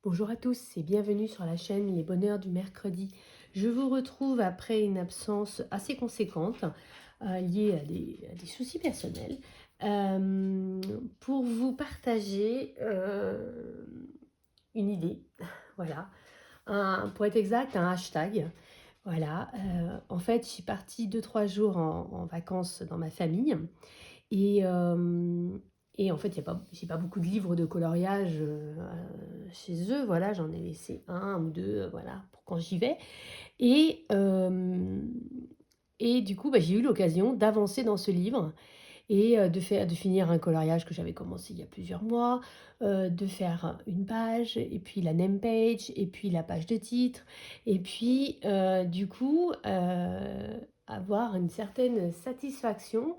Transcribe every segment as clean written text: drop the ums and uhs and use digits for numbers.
Bonjour à tous et bienvenue sur la chaîne Les Bonheurs du Mercredi. Je vous retrouve après une absence assez conséquente liée à des soucis personnels pour vous partager une idée, voilà, pour être exact, un hashtag. Voilà, en fait, je suis partie 2-3 jours en vacances dans ma famille et, en fait, j'ai pas beaucoup de livres de coloriage chez eux. Voilà, j'en ai laissé un ou deux, voilà, pour quand j'y vais. Et, du coup, bah, j'ai eu l'occasion d'avancer dans ce livre et de finir un coloriage que j'avais commencé il y a plusieurs mois, de faire une page, et puis la name page, et puis la page de titre, et puis du coup, avoir une certaine satisfaction,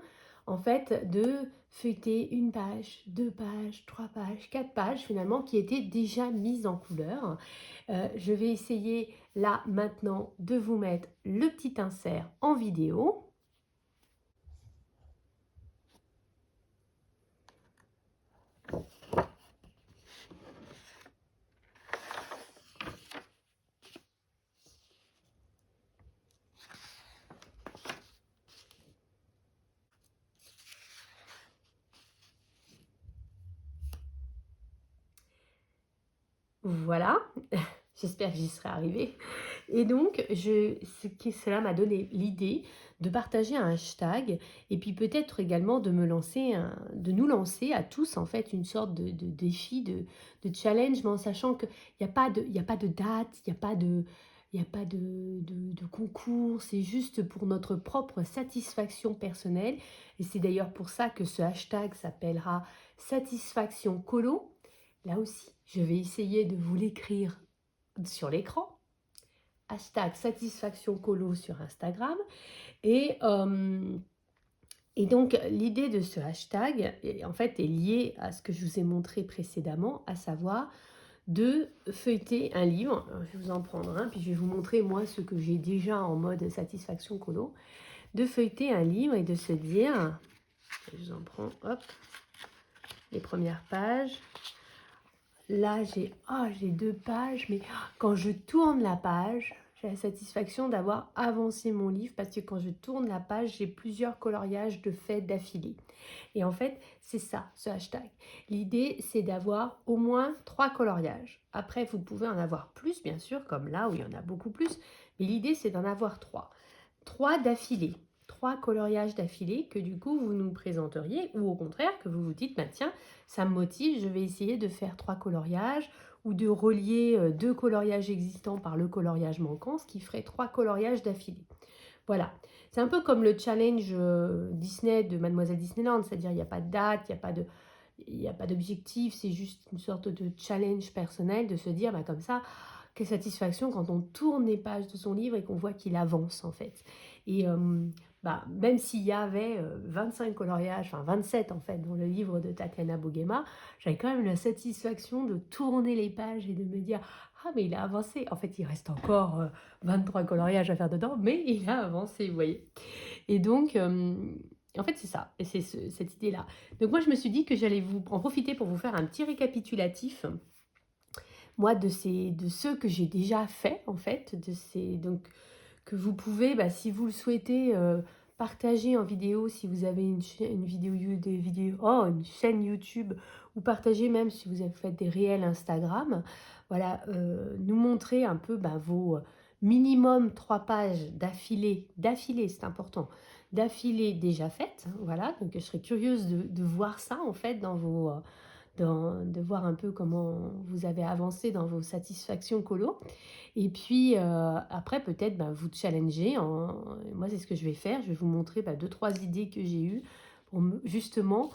en fait, de feuilleter une page, 2 pages, 3 pages, 4 pages finalement qui étaient déjà mises en couleur. Je vais essayer là maintenant de vous mettre le petit insert en vidéo. Voilà, j'espère que j'y serai arrivée. Et donc, cela m'a donné l'idée de partager un hashtag et puis peut-être également de nous lancer à tous en fait une sorte de défi, de challenge, mais en sachant qu'il n'y a pas de date, il y a pas de concours, c'est juste pour notre propre satisfaction personnelle. Et c'est d'ailleurs pour ça que ce hashtag s'appellera Satisfaction Colo. Là aussi, je vais essayer de vous l'écrire sur l'écran. Hashtag satisfaction colo sur Instagram. Et, euh, et donc, l'idée de ce hashtag, en fait, est liée à ce que je vous ai montré précédemment, à savoir de feuilleter un livre. Alors, je vais vous en prendre un, puis je vais vous montrer, moi, ce que j'ai déjà en mode satisfaction colo. De feuilleter un livre et de se dire, je vous en prends, hop, les premières pages. Là, j'ai 2 pages, mais quand je tourne la page, j'ai la satisfaction d'avoir avancé mon livre parce que quand je tourne la page, j'ai plusieurs coloriages de faits d'affilée. Et en fait, c'est ça, ce hashtag. L'idée, c'est d'avoir au moins 3 coloriages. Après, vous pouvez en avoir plus, bien sûr, comme là où il y en a beaucoup plus. Mais l'idée, c'est d'en avoir 3. 3 d'affilée. 3 coloriages d'affilée que du coup, vous nous présenteriez. Ou au contraire, que vous vous dites, bah, tiens, ça me motive, je vais essayer de faire 3 coloriages ou de relier 2 coloriages existants par le coloriage manquant, ce qui ferait 3 coloriages d'affilée. Voilà, c'est un peu comme le challenge Disney de Mademoiselle Disneyland, c'est-à-dire il n'y a pas de date, il n'y a pas d'objectif, c'est juste une sorte de challenge personnel de se dire bah, comme ça, quelle satisfaction quand on tourne les pages de son livre et qu'on voit qu'il avance en fait. Et bah, même s'il y avait 25 coloriages, enfin 27 en fait, dans le livre de Tatiana Bogema, j'avais quand même la satisfaction de tourner les pages et de me dire ah mais il a avancé. En fait, il reste encore 23 coloriages à faire dedans, mais il a avancé, vous voyez. Et donc, en fait, c'est ça, et c'est cette idée-là. Donc moi, je me suis dit que j'allais vous en profiter pour vous faire un petit récapitulatif, moi, de ceux que j'ai déjà fait, en fait, donc que vous pouvez, bah, si vous le souhaitez, partager en vidéo, si vous avez une vidéo, une chaîne YouTube, ou partager même si vous avez fait des réels Instagram. Voilà, nous montrer un peu bah, vos minimum 3 pages d'affilée, c'est important, d'affilée déjà faites. Hein, voilà, donc je serais curieuse de voir ça en fait dans de voir un peu comment vous avez avancé dans vos satisfactions colo. Et puis après, peut-être bah, vous challenger. Moi, c'est ce que je vais faire. Je vais vous montrer bah, 2-3 idées que j'ai eues pour justement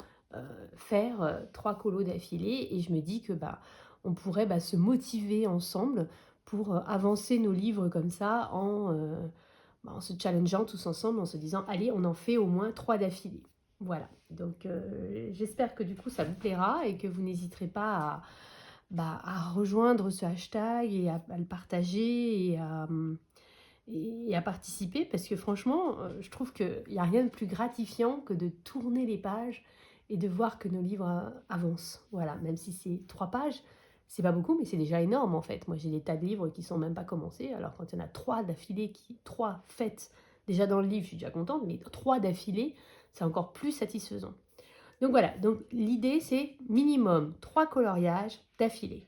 faire 3 colos d'affilée. Et je me dis que bah, on pourrait bah, se motiver ensemble pour avancer nos livres comme ça en se challengeant tous ensemble, en se disant allez, on en fait au moins 3 d'affilée. Voilà, donc j'espère que du coup ça vous plaira et que vous n'hésiterez pas à rejoindre ce hashtag et à le partager et à participer parce que franchement, je trouve qu'il n'y a rien de plus gratifiant que de tourner les pages et de voir que nos livres avancent. Voilà, même si c'est 3 pages, C'est pas beaucoup, mais c'est déjà énorme en fait. Moi, j'ai des tas de livres qui sont même pas commencés. Alors, quand il y en a 3 d'affilée, 3 faites déjà dans le livre, je suis déjà contente, mais 3 d'affilée, c'est encore plus satisfaisant. Donc voilà, donc l'idée c'est minimum 3 coloriages d'affilée.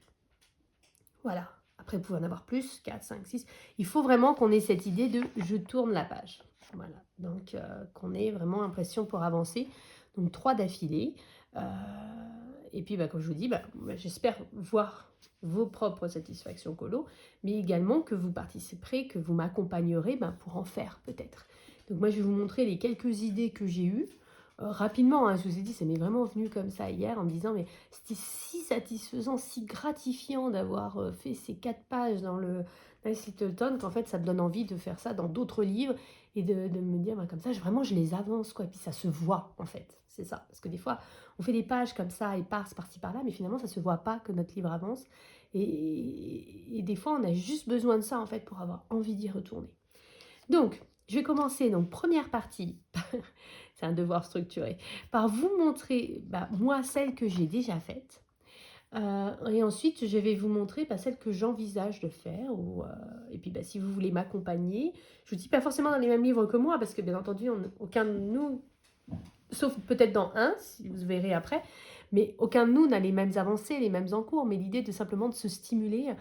Voilà, après vous pouvez en avoir plus, 4, 5, 6. Il faut vraiment qu'on ait cette idée de je tourne la page. Voilà, donc qu'on ait vraiment l'impression pour avancer. Donc 3 d'affilée. Et puis comme je vous dis, j'espère voir vos propres satisfactions colo, mais également que vous participerez, que vous m'accompagnerez pour en faire peut-être. Donc moi je vais vous montrer les quelques idées que j'ai eues. Rapidement, hein, je vous ai dit, ça m'est vraiment venu comme ça hier en me disant, mais c'était si satisfaisant, si gratifiant d'avoir fait ces 4 pages dans le Nice Littleton qu'en fait ça me donne envie de faire ça dans d'autres livres et de me dire, comme ça, vraiment je les avance, quoi. Et puis ça se voit en fait, c'est ça. Parce que des fois, on fait des pages comme ça, éparses par-ci par-là, mais finalement ça se voit pas que notre livre avance. Et des fois, on a juste besoin de ça en fait pour avoir envie d'y retourner. Donc, je vais commencer, donc première partie, c'est un devoir structuré, par vous montrer, moi, celle que j'ai déjà faite. Et ensuite, je vais vous montrer celle que j'envisage de faire. Et puis, si vous voulez m'accompagner, je ne vous dis pas forcément dans les mêmes livres que moi, parce que bien entendu, aucun de nous, sauf peut-être dans un, si vous verrez après, mais aucun de nous n'a les mêmes avancées, les mêmes encours. Mais l'idée de simplement de se stimuler,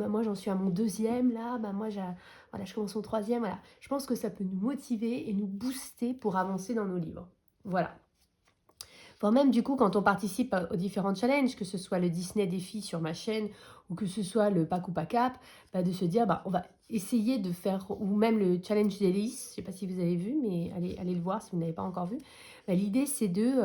moi j'en suis à mon 2e là, moi je commence mon 3e, voilà. Je pense que ça peut nous motiver et nous booster pour avancer dans nos livres. Voilà. Voire même du coup quand on participe aux différents challenges, que ce soit le Disney défi sur ma chaîne ou que ce soit le Pack ou Pas Cap, de se dire on va essayer de faire, ou même le challenge d'Hélice, je ne sais pas si vous avez vu, mais allez le voir si vous n'avez pas encore vu. L'idée c'est de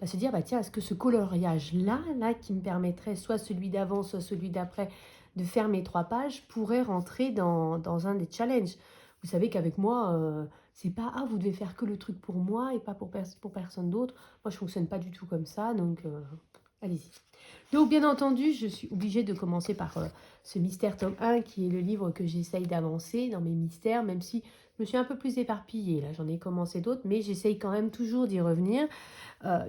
se dire tiens, est-ce que ce coloriage là qui me permettrait soit celui d'avant, soit celui d'après, de faire mes 3 pages, pourrait rentrer dans un des challenges. Vous savez qu'avec moi, c'est pas vous devez faire que le truc pour moi et pas pour personne d'autre. Moi, je fonctionne pas du tout comme ça, donc allez-y. Donc, bien entendu, je suis obligée de commencer par ce mystère tome 1, qui est le livre que j'essaye d'avancer dans mes mystères, même si je me suis un peu plus éparpillée. Là, j'en ai commencé d'autres, mais j'essaye quand même toujours d'y revenir.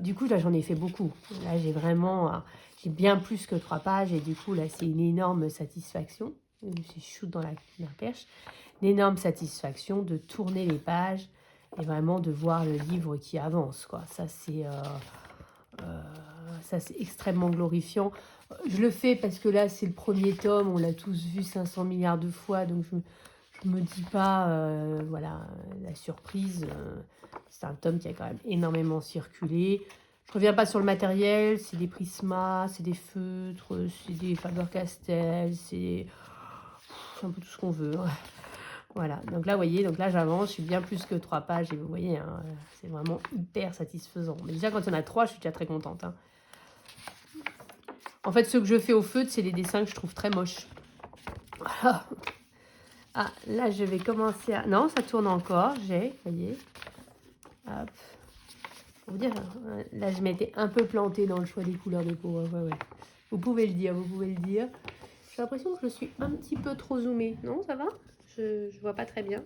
Du coup, là, j'en ai fait beaucoup. Là, j'ai vraiment... j'ai bien plus que 3 pages, et du coup, là, c'est une énorme satisfaction. Je shoot dans la perche. Une énorme satisfaction de tourner les pages et vraiment de voir le livre qui avance, quoi. Ça, c'est extrêmement glorifiant. Je le fais parce que là, c'est le premier tome, on l'a tous vu 500 milliards de fois, donc je me dis pas, voilà, la surprise. C'est un tome qui a quand même énormément circulé. Je reviens pas sur le matériel, c'est des Prisma, c'est des feutres, c'est des Faber-Castell, c'est un peu tout ce qu'on veut. Voilà, donc là, vous voyez, j'avance, je suis bien plus que 3 pages, et vous voyez, c'est vraiment hyper satisfaisant. Mais déjà, quand il y en a 3, je suis déjà très contente. En fait, ce que je fais au feutre, c'est les dessins que je trouve très moches. Voilà. Là, je vais commencer à... Non, ça tourne encore, vous voyez. Hop. Pour vous dire, là, je m'étais un peu plantée dans le choix des couleurs des peaux. Ouais. Vous pouvez le dire, J'ai l'impression que je suis un petit peu trop zoomée. Non, ça va ? Je vois pas très bien.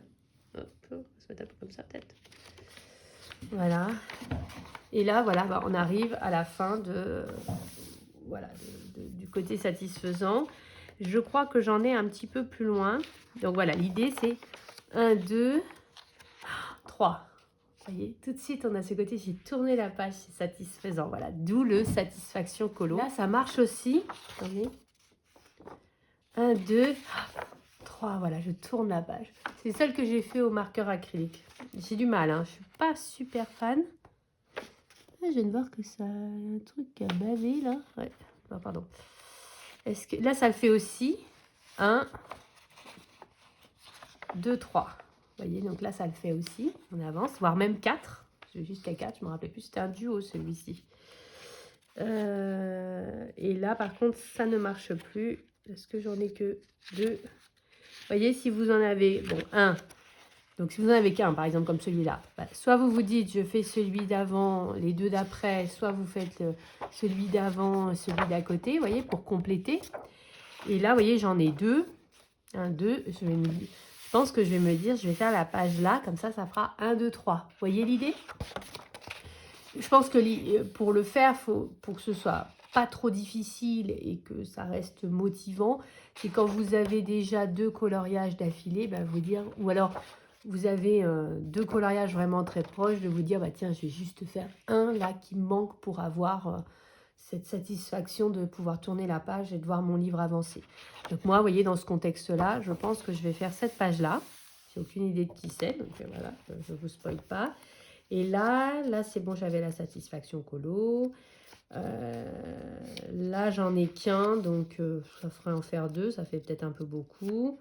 Hop, on va se mettre un peu comme ça, peut-être. Voilà. Et là, voilà, on arrive à la fin du côté satisfaisant. Je crois que j'en ai un petit peu plus loin. Donc voilà, l'idée c'est 1, 2, 3. Vous voyez, tout de suite, on a ce côté, j'ai tourné la page, c'est satisfaisant. Voilà, d'où le satisfaction colo. Là, ça marche aussi. Attendez. 1, 2, 3, voilà, je tourne la page. C'est celle que j'ai fait au marqueur acrylique. J'ai du mal, je suis pas super fan. Je viens de voir que ça a un truc à baver là. Ouais, non, pardon. Est-ce que là, ça le fait aussi. 1, 2, 3. Vous voyez, donc là, ça le fait aussi. On avance, voire même 4. Jusqu'à 4, je me rappelais plus, c'était un duo celui-ci. Et là, par contre, ça ne marche plus. Est-ce que j'en ai que 2? Vous voyez, si vous en avez, bon, 1. Donc, si vous en avez qu'un, par exemple, comme celui-là, soit vous vous dites, je fais celui d'avant, les 2 d'après, soit vous faites celui d'avant, celui d'à côté, vous voyez, pour compléter. Et là, vous voyez, j'en ai 2. 1, 2. Je pense que je vais me dire, je vais faire la page là, comme ça fera 1, 2, 3. Vous voyez l'idée? Je pense que pour le faire, pour que ce soit pas trop difficile et que ça reste motivant, c'est quand vous avez déjà 2 coloriages d'affilée, bah, vous dire, ou alors vous avez 2 coloriages vraiment très proches, de vous dire, bah tiens, je vais juste faire un là qui me manque pour avoir cette satisfaction de pouvoir tourner la page et de voir mon livre avancer. Donc moi, vous voyez, dans ce contexte-là, je pense que je vais faire cette page-là. J'ai aucune idée de qui c'est, donc voilà, je ne vous spoil pas. Et là c'est bon, j'avais la satisfaction colo. Là, j'en ai qu'un, donc ça ferait en faire 2, ça fait peut-être un peu beaucoup.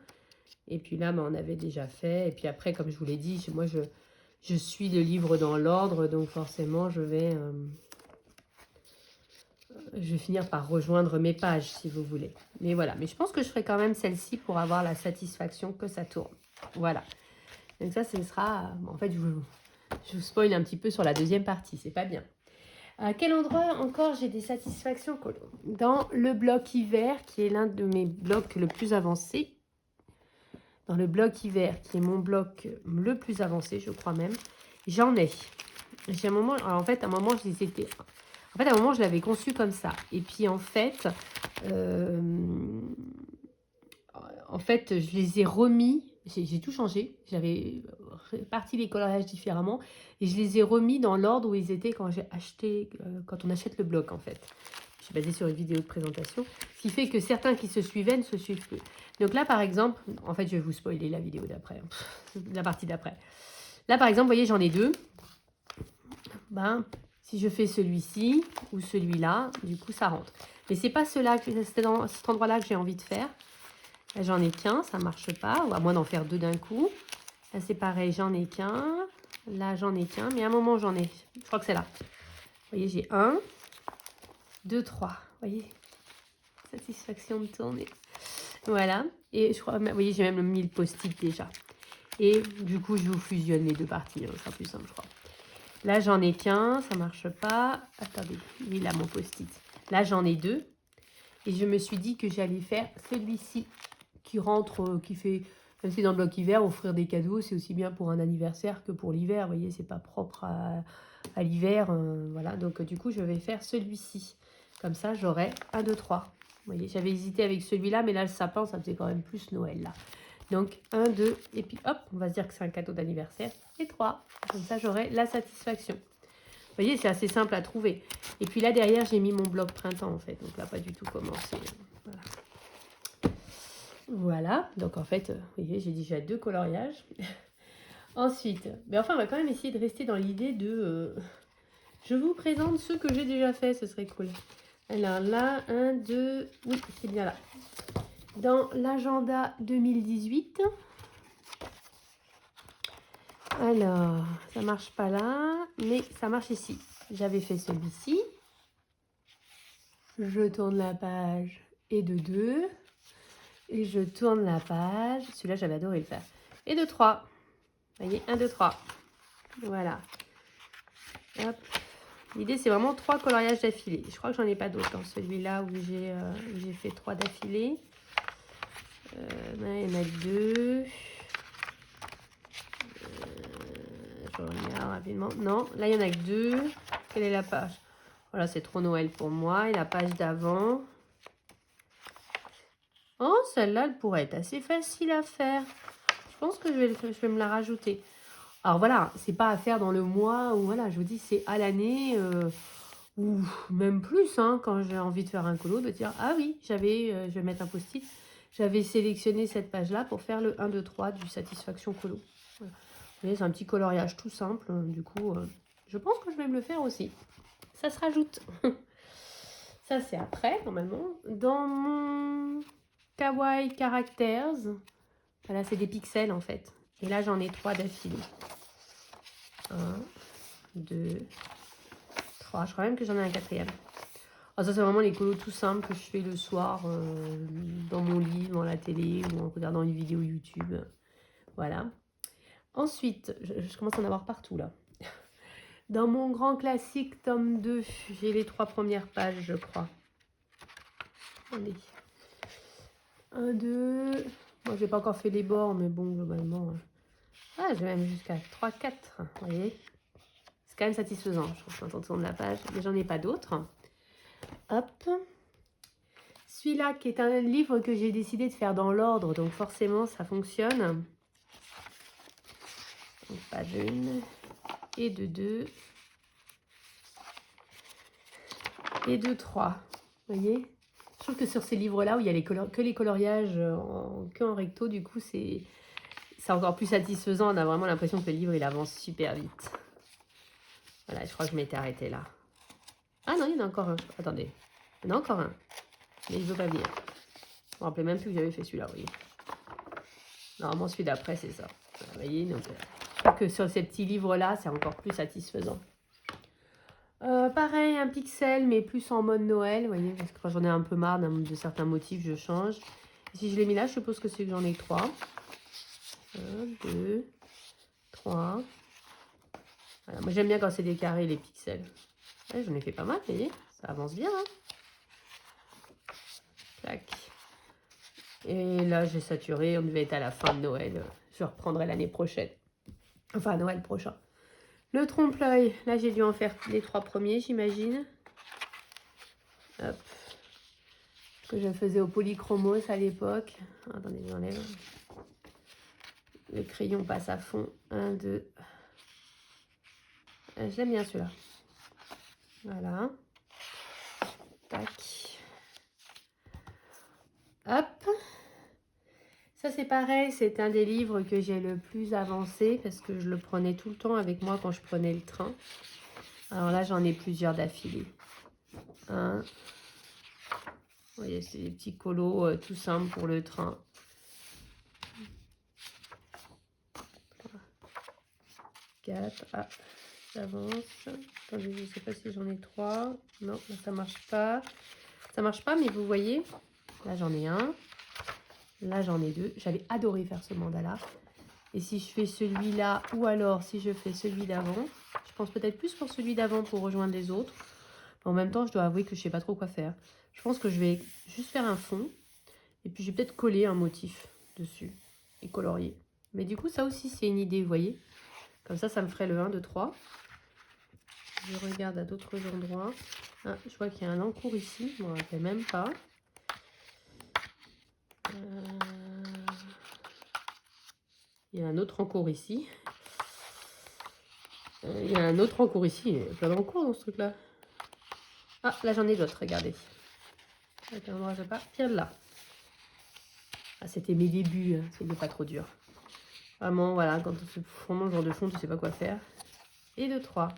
Et puis là, on avait déjà fait. Et puis après, comme je vous l'ai dit, moi, je suis le livre dans l'ordre, donc forcément, je vais finir par rejoindre mes pages, si vous voulez. Mais voilà, mais je pense que je ferai quand même celle-ci pour avoir la satisfaction que ça tourne. Voilà. Donc ça, ce sera... En fait, je vous spoil un petit peu sur la deuxième partie, c'est pas bien. À quel endroit encore j'ai des satisfactions colo? Dans le bloc hiver, qui est l'un de mes blocs le plus avancé. Dans le bloc hiver, qui est mon bloc le plus avancé, je crois même, j'en ai. J'ai un moment, alors en fait, à un moment, à un moment, je l'avais conçu comme ça. Et puis, en fait, je les ai remis. J'ai tout changé. J'avais réparti les coloriages différemment. Et je les ai remis dans l'ordre où ils étaient quand j'ai acheté, quand on achète le bloc, en fait. Je suis basée sur une vidéo de présentation. Ce qui fait que certains qui se suivaient ne se suivent plus. Donc là, par exemple, en fait, je vais vous spoiler la vidéo d'après. La partie d'après. Là, par exemple, vous voyez, j'en ai 2. Ben, si je fais celui-ci ou celui-là, du coup, ça rentre. Mais c'est pas cela, c'est dans cet endroit-là que j'ai envie de faire. Là, j'en ai qu'un, ça marche pas. Ou à moins d'en faire 2 d'un coup. Là, c'est pareil, j'en ai qu'un. Là, j'en ai qu'un. Mais à un moment, j'en ai. Je crois que c'est là. Vous voyez, j'ai 1, 2, 3. Vous voyez, satisfaction de tourner. Voilà. Et je crois, vous voyez, j'ai même mis le post-it déjà. Et du coup, je vous fusionne les deux parties. Ce sera plus simple, je crois. Là, j'en ai qu'un, ça marche pas. Attendez, il est là mon post-it. Là, j'en ai 2. Et je me suis dit que j'allais faire celui-ci qui rentre, qui fait, même si dans le bloc hiver, offrir des cadeaux, c'est aussi bien pour un anniversaire que pour l'hiver. Vous voyez, c'est pas propre à l'hiver. Voilà, donc du coup, je vais faire celui-ci. Comme ça, j'aurai 1, 2, 3. Vous voyez, j'avais hésité avec celui-là, mais là, le sapin, ça faisait quand même plus Noël, là. Donc, 1, 2, et puis hop, on va se dire que c'est un cadeau d'anniversaire. Et 3. Comme ça, j'aurai la satisfaction. Vous voyez, c'est assez simple à trouver. Et puis là, derrière, j'ai mis mon bloc printemps, en fait. Donc là, pas du tout commencé. Voilà. Voilà. Donc, en fait, vous voyez, j'ai déjà 2 coloriages. Ensuite, mais enfin, on va quand même essayer de rester dans l'idée de... je vous présente ceux que j'ai déjà fait, ce serait cool. Alors là, 1, 2... Oui, c'est bien là. Dans l'agenda 2018... Alors, ça marche pas là, mais ça marche ici. J'avais fait celui-ci. Je tourne la page et de 2. Et je tourne la page. Celui-là, j'avais adoré le faire. Et de 3. Vous voyez, 1, 2, 3. Voilà. Hop. L'idée, c'est vraiment 3 coloriages d'affilée. Je crois que j'en ai pas d'autres dans celui-là où j'ai fait 3 d'affilée. Il y en a 2. Je regarde rapidement. Non, là, il n'y en a que 2. Quelle est la page? Voilà, c'est trop Noël pour moi. Et la page d'avant. Oh, celle-là, elle pourrait être assez facile à faire. Je pense que je vais me la rajouter. Alors voilà, c'est pas à faire dans le mois où, voilà, je vous dis, c'est à l'année ou même plus, hein, quand j'ai envie de faire un colo, de dire, ah oui, je vais mettre un post-it, j'avais sélectionné cette page-là pour faire le 1, 2, 3 du satisfaction colo. Voilà. Vous voyez, c'est un petit coloriage tout simple, du coup, je pense que je vais me le faire aussi. Ça se rajoute. Ça, c'est après, normalement. Dans mon Kawaii Characters, voilà, c'est des pixels, en fait. Et là, j'en ai 3 d'affilée. 1, 2, 3. Je crois même que j'en ai un 4e. Alors ça, c'est vraiment les colos tout simples que je fais le soir dans mon lit, devant la télé ou en regardant une vidéo YouTube. Voilà. Ensuite, je commence à en avoir partout, là. Dans mon grand classique, tome 2, j'ai les 3 premières pages, je crois. Allez. 1, 2. Moi, j'ai pas encore fait les bords, mais bon, globalement... Ah, j'ai même jusqu'à 3, 4. Vous voyez? C'est quand même satisfaisant, je trouve, quand on tourne la page. Mais j'en ai pas d'autres. Hop. Celui-là qui est un livre que j'ai décidé de faire dans l'ordre, donc forcément ça fonctionne. Donc pas d'une et de deux et de trois. Vous voyez? Je trouve que sur ces livres-là où il y a que les coloriages en recto, du coup c'est encore plus satisfaisant. On a vraiment l'impression que le livre il avance super vite. Voilà, je crois que je m'étais arrêtée là. Ah non, il y en a encore un. Attendez, il y en a encore un. Mais il ne veut pas venir. Je me rappelais même plus que j'avais fait celui-là, vous voyez. Normalement, celui d'après, c'est ça. Voilà, vous voyez, donc, je trouve que sur ces petits livres-là, c'est encore plus satisfaisant. Pareil, un pixel, mais plus en mode Noël, vous voyez, parce que quand j'en ai un peu marre de certains motifs, je change. Et si je l'ai mis là, je suppose que c'est que j'en ai 3. 1, 2, 3. Voilà, moi, j'aime bien quand c'est des carrés, les pixels. Ouais, j'en ai fait pas mal, vous voyez, ça avance bien. Hein. Tac. Et là, j'ai saturé, on devait être à la fin de Noël. Je reprendrai l'année prochaine. Enfin, Noël prochain. Le trompe-l'œil, là, j'ai dû en faire les 3 premiers, j'imagine. Hop. Que je faisais au polychromos à l'époque. Attendez, j'enlève. Le crayon passe à fond. 1, 2. Je l'aime bien celui-là. Voilà. Tac. Hop. Ça, c'est pareil, c'est un des livres que j'ai le plus avancé parce que je le prenais tout le temps avec moi quand je prenais le train. Alors là, j'en ai plusieurs d'affilée. Un. Vous voyez, c'est des petits colos tout simples pour le train. 4. Ah, j'avance. Attendez, je ne sais pas si j'en ai 3. Non, là, ça marche pas. Ça marche pas, mais vous voyez, là, j'en ai un. Là, j'en ai 2. J'avais adoré faire ce mandala. Et si je fais celui-là, ou alors si je fais celui d'avant, je pense peut-être plus pour celui d'avant pour rejoindre les autres. En même temps, je dois avouer que je ne sais pas trop quoi faire. Je pense que je vais juste faire un fond. Et puis, je vais peut-être coller un motif dessus. Et colorier. Mais du coup, ça aussi, c'est une idée, vous voyez. Comme ça me ferait le 1, 2, 3. Je regarde à d'autres endroits. Ah, je vois qu'il y a un encours ici. Je ne me rappelle même pas. Il y a un autre encours ici. Il y a un autre encours ici. Il y a plein d'encours dans ce truc-là. Ah, là, j'en ai d'autres, regardez. Avec un endroit, je sais pas. Tiens, là. Ah, c'était mes débuts. Hein. C'était pas trop dur. Vraiment, voilà, quand c'est vraiment le genre de fond, tu sais pas quoi faire. Et de 3.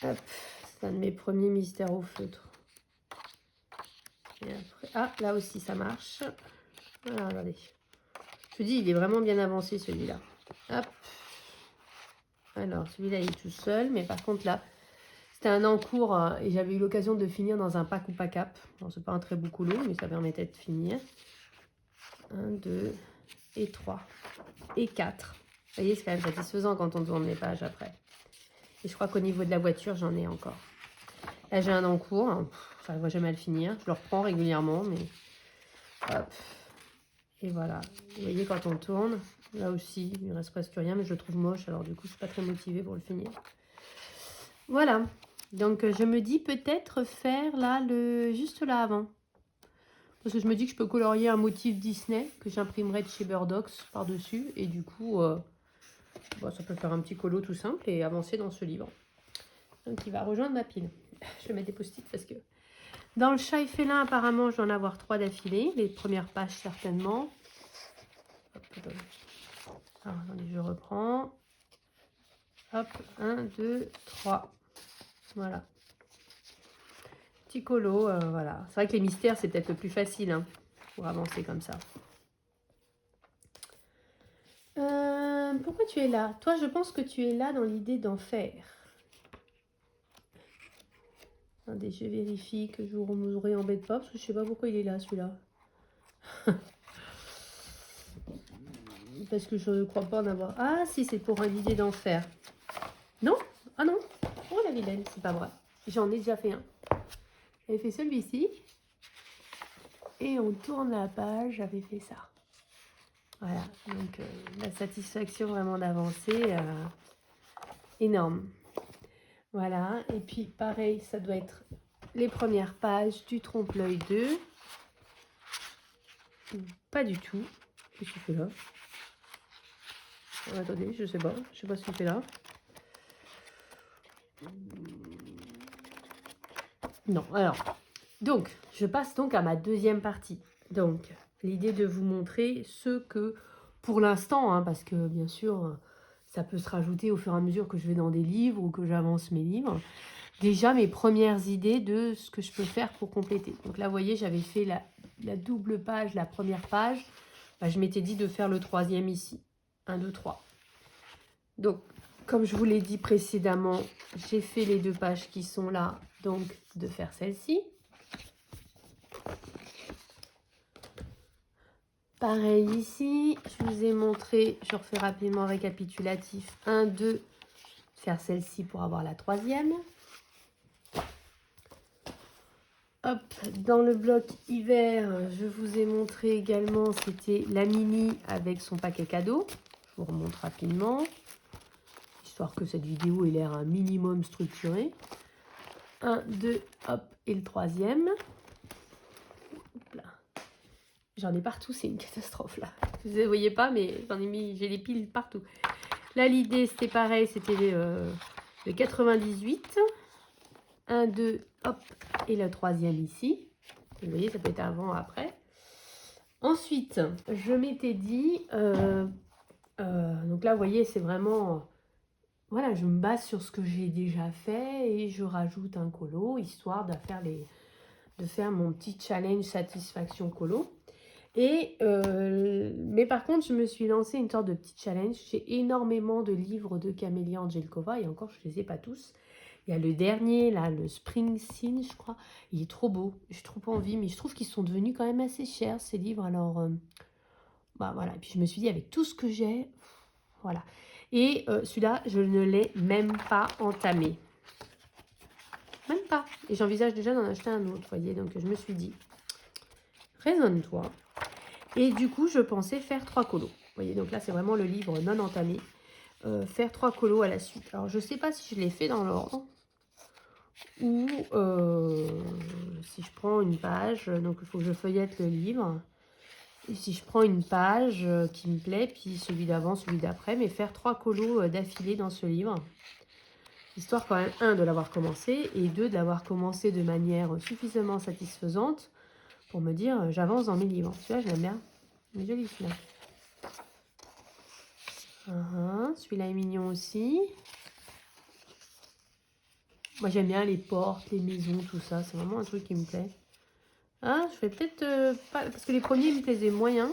Hop, c'est un de mes premiers mystères au feutre. Et après, ah, là aussi, ça marche. Voilà, regardez. Je vous dis, il est vraiment bien avancé, celui-là. Hop. Alors, celui-là, il est tout seul. Mais par contre, là, c'était un encours et j'avais eu l'occasion de finir dans un pack ou pas cap. Bon, c'est pas un très beau couloir, mais ça permettait de finir. 1, 2 et 3. Et 4. Vous voyez, c'est quand même satisfaisant quand on tourne les pages après. Et je crois qu'au niveau de la voiture, j'en ai encore. Là, j'ai un encours. Hein. J'arriverai jamais à le finir. Je le reprends régulièrement, mais... Hop. Et voilà. Vous voyez, quand on tourne, là aussi, il ne reste presque rien, mais je le trouve moche. Alors, du coup, je ne suis pas très motivée pour le finir. Voilà. Donc, je me dis peut-être faire là, juste là avant. Parce que je me dis que je peux colorier un motif Disney que j'imprimerai de chez Burdox par-dessus. Et du coup, ça peut faire un petit colo tout simple et avancer dans ce livre. Donc, il va rejoindre ma pile. Je vais mettre des post-it parce que... Dans le chat et félin, apparemment, je dois en avoir 3 d'affilée. Les premières pages, certainement. Hop, alors, attendez, je reprends. Hop, 1, 2, 3. Voilà. Petit colo, voilà. C'est vrai que les mystères, c'est peut-être le plus facile hein, pour avancer comme ça. Pourquoi tu es là? Toi, je pense que tu es là dans l'idée d'en faire. Attendez, je vérifie que je vous réembête pas, parce que je sais pas pourquoi il est là, celui-là. Parce que je ne crois pas en avoir... Ah, si, c'est pour une idée d'en faire. Non? Ah non. Oh, la vilaine, c'est pas vrai. J'en ai déjà fait un. J'avais fait celui-ci. Et on tourne la page, j'avais fait ça. Voilà, donc la satisfaction vraiment d'avancer, énorme. Voilà, et puis pareil, ça doit être les premières pages du trompe-l'œil 2. Pas du tout. Qu'est-ce qu'il fait là? Attendez, je sais pas ce qu'il fait là. Non, alors, donc, je passe donc à ma deuxième partie. Donc, l'idée de vous montrer ce que, pour l'instant, hein, parce que bien sûr, ça peut se rajouter au fur et à mesure que je vais dans des livres ou que j'avance mes livres. Déjà, mes premières idées de ce que je peux faire pour compléter. Donc là, vous voyez, j'avais fait la double page, la première page. Bah, je m'étais dit de faire le troisième ici. 1, 2, 3. Donc, comme je vous l'ai dit précédemment, j'ai fait les 2 pages qui sont là, donc de faire celle-ci. Pareil ici, je vous ai montré, je refais rapidement un récapitulatif, 1, 2, faire celle-ci pour avoir la troisième. Hop, dans le bloc hiver, je vous ai montré également, c'était la mini avec son paquet cadeau. Je vous remontre rapidement, histoire que cette vidéo ait l'air un minimum structurée. 1, 2, hop, et le troisième. J'en ai partout, c'est une catastrophe là. Vous ne voyez pas, mais j'en ai mis, j'ai des piles partout. Là, l'idée, c'était pareil, c'était le 98. 1, 2, hop, et le troisième ici. Vous voyez, ça peut être avant, après. Ensuite, je m'étais dit, donc là, vous voyez, c'est vraiment, voilà, je me base sur ce que j'ai déjà fait et je rajoute un colo, histoire de faire mon petit challenge satisfaction colo. Mais par contre, je me suis lancé une sorte de petit challenge. J'ai énormément de livres de Camélia Angelkova et encore, je ne les ai pas tous. Il y a le dernier, là, le Spring Scene, je crois. Il est trop beau. J'ai trop envie, mais je trouve qu'ils sont devenus quand même assez chers, ces livres. Alors, bah voilà. Et puis, je me suis dit, avec tout ce que j'ai, voilà. Et celui-là, je ne l'ai même pas entamé. Même pas. Et j'envisage déjà d'en acheter un autre, vous voyez. Donc, je me suis dit, raisonne-toi. Et du coup, je pensais faire 3 colos. Vous voyez, donc là, c'est vraiment le livre non entamé. Faire 3 colos à la suite. Alors, je ne sais pas si je l'ai fait dans l'ordre. Ou si je prends une page. Donc, il faut que je feuillette le livre. Et si je prends une page qui me plaît, puis celui d'avant, celui d'après. Mais faire 3 colos d'affilée dans ce livre. Histoire quand même, 1, de l'avoir commencé. Et 2, de l'avoir commencé de manière suffisamment satisfaisante. Pour me dire, j'avance dans mes livres. Celui-là, je l'aime bien. Il est joli celui-là. Celui-là est mignon aussi. Moi, j'aime bien les portes, les maisons, tout ça. C'est vraiment un truc qui me plaît. Ah, je vais peut-être pas... Parce que les premiers me plaisaient moyen.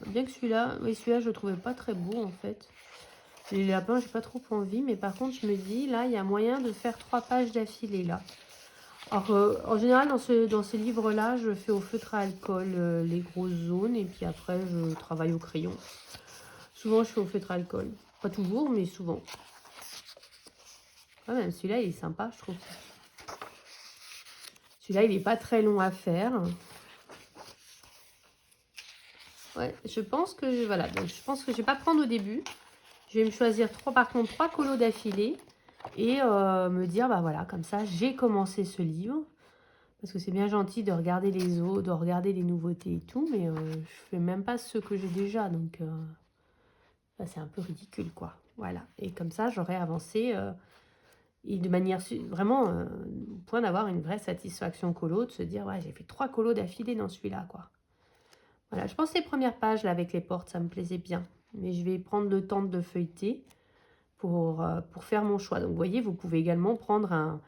Bien que celui-là... Oui, celui-là, je le trouvais pas très beau, en fait. Les lapins, j'ai pas trop envie. Mais par contre, je me dis, là, il y a moyen de faire 3 pages d'affilée, là. Alors, en général, dans ce livre-là, je fais au feutre à alcool les grosses zones. Et puis après, je travaille au crayon. Souvent, je fais au feutre à alcool. Pas toujours, mais souvent. Ah, même celui-là, il est sympa, je trouve. Celui-là, il n'est pas très long à faire. Ouais, je pense que... Voilà, donc je pense que je ne vais pas prendre au début. Je vais me choisir par contre 3 colos d'affilée. Et me dire, bah voilà, comme ça, j'ai commencé ce livre. Parce que c'est bien gentil de regarder les autres, de regarder les nouveautés et tout. Mais je fais même pas ceux que j'ai déjà. Donc, bah, c'est un peu ridicule, quoi. Voilà. Et comme ça, j'aurais avancé... et de manière vraiment, au point d'avoir une vraie satisfaction colo, de se dire, ouais, j'ai fait 3 colos d'affilée dans celui-là, quoi. Voilà, je pense que les premières pages, là, avec les portes, ça me plaisait bien. Mais je vais prendre le temps de feuilleter pour faire mon choix. Donc, vous voyez, vous pouvez également prendre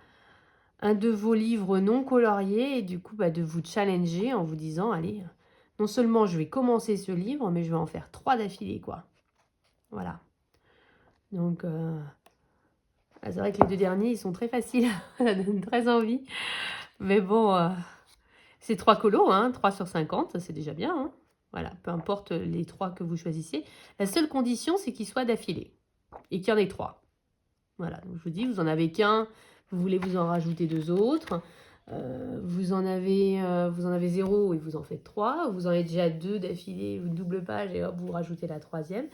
un de vos livres non coloriés et du coup, bah, de vous challenger en vous disant, allez, non seulement je vais commencer ce livre, mais je vais en faire 3 d'affilée, quoi. Voilà. Donc... c'est vrai que les 2 derniers, ils sont très faciles, ça donne très envie. Mais bon, c'est 3 colos, hein, 3 sur 50, c'est déjà bien. Hein. Voilà, peu importe les 3 que vous choisissez. La seule condition, c'est qu'ils soient d'affilée et qu'il y en ait 3. Voilà, donc je vous dis, vous en avez qu'un, vous voulez vous en rajouter 2 autres. Vous en avez 0 et vous en faites 3. Vous en avez déjà 2 d'affilée, une double page et hop, vous rajoutez la troisième.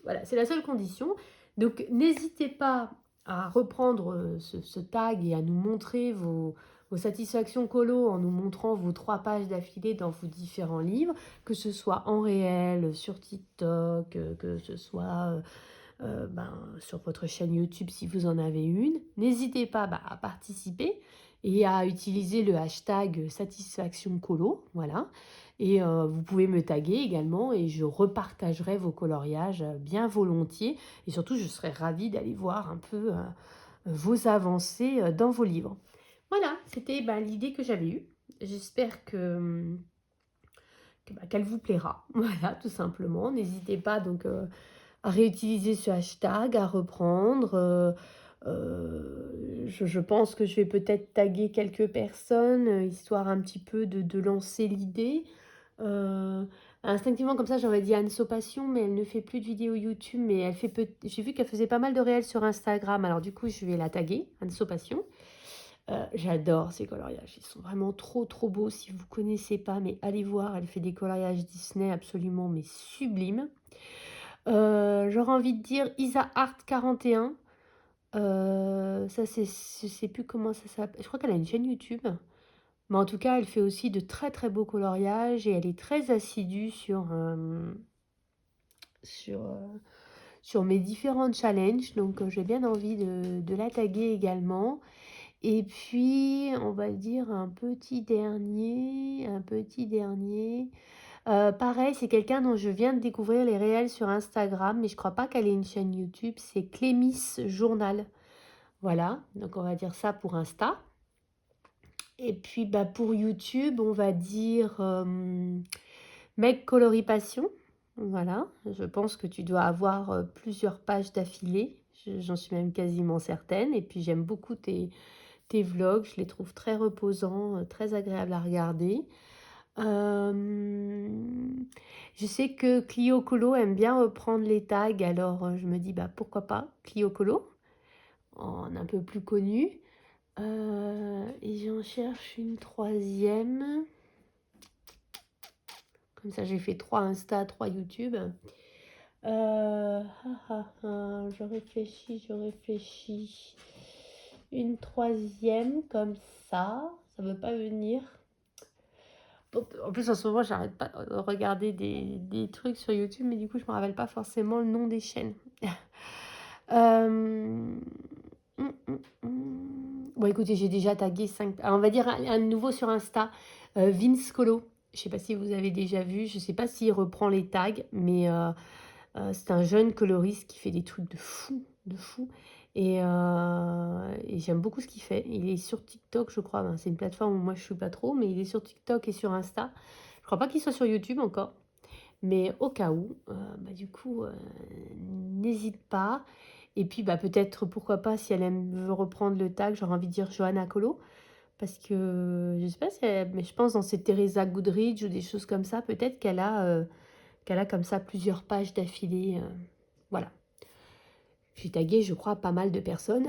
Voilà, c'est la seule condition. Donc n'hésitez pas à reprendre ce tag et à nous montrer vos satisfactions colo en nous montrant vos 3 pages d'affilée dans vos différents livres, que ce soit en réel, sur TikTok, que ce soit sur votre chaîne YouTube si vous en avez une. N'hésitez pas à participer et à utiliser le hashtag satisfaction colo, voilà. Et vous pouvez me taguer également et je repartagerai vos coloriages bien volontiers. Et surtout, je serais ravie d'aller voir un peu vos avancées dans vos livres. Voilà, c'était l'idée que j'avais eue. J'espère qu'elle vous plaira. Voilà, tout simplement. N'hésitez pas donc à réutiliser ce hashtag, à reprendre. Je pense que je vais peut-être taguer quelques personnes, histoire un petit peu de lancer l'idée. Instinctivement, comme ça, j'aurais dit Anne-So Passion, mais elle ne fait plus de vidéos YouTube, mais elle fait j'ai vu qu'elle faisait pas mal de réels sur Instagram, alors du coup, je vais la taguer, Anne-So Passion. J'adore ces coloriages, ils sont vraiment trop trop beaux. Si vous connaissez pas, mais allez voir, elle fait des coloriages Disney absolument mais sublimes. J'aurais envie de dire Isa Art 41. Ça, je sais plus comment ça s'appelle. Je crois qu'elle a une chaîne YouTube. Mais en tout cas, elle fait aussi de très très beaux coloriages et elle est très assidue sur, sur mes différents challenges. Donc, j'ai bien envie de la taguer également. Et puis, on va dire un petit dernier. Pareil, c'est quelqu'un dont je viens de découvrir les réels sur Instagram, mais je crois pas qu'elle ait une chaîne YouTube. C'est Clémis Journal. Voilà, donc on va dire ça pour Insta. Et puis pour YouTube, on va dire Meg Coloris Passion. Voilà, je pense que tu dois avoir plusieurs pages d'affilée. J'en suis même quasiment certaine. Et puis j'aime beaucoup tes vlogs, je les trouve très reposants, très agréables à regarder. Je sais que Clio Colo aime bien reprendre les tags, alors je me dis pourquoi pas Clio Colo, en un peu plus connu. Et j'en cherche une troisième. Comme ça, j'ai fait 3 Insta, 3 YouTube. Je réfléchis. Une troisième comme ça veut pas venir. En plus, en ce moment, j'arrête pas de regarder des trucs sur YouTube, mais du coup, je me rappelle pas forcément le nom des chaînes. Bon, écoutez, j'ai déjà tagué 5. Alors, on va dire un nouveau sur Insta, Vince Colo. Je sais pas si vous avez déjà vu, je sais pas s'il reprend les tags, mais c'est un jeune coloriste qui fait des trucs de fou, de fou. Et j'aime beaucoup ce qu'il fait. Il est sur TikTok, je crois. C'est une plateforme où moi je suis pas trop, mais il est sur TikTok et sur Insta. Je crois pas qu'il soit sur YouTube encore. Mais au cas où, du coup, n'hésite pas. Et puis peut-être, pourquoi pas, si veut reprendre le tag, j'aurais envie de dire Johanna Colo. Parce que, je sais pas si mais je pense dans ces Teresa Goodridge ou des choses comme ça, peut-être qu'elle a comme ça plusieurs pages d'affilée. Voilà. J'ai tagué, je crois, pas mal de personnes.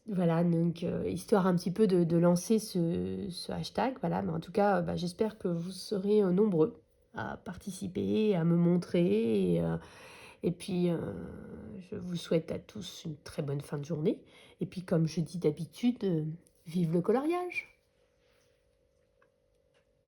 Voilà, donc histoire un petit peu de lancer ce hashtag. Voilà, mais en tout cas, j'espère que vous serez nombreux à participer, à me montrer. Et puis, je vous souhaite à tous une très bonne fin de journée. Et puis, comme je dis d'habitude, vive le coloriage!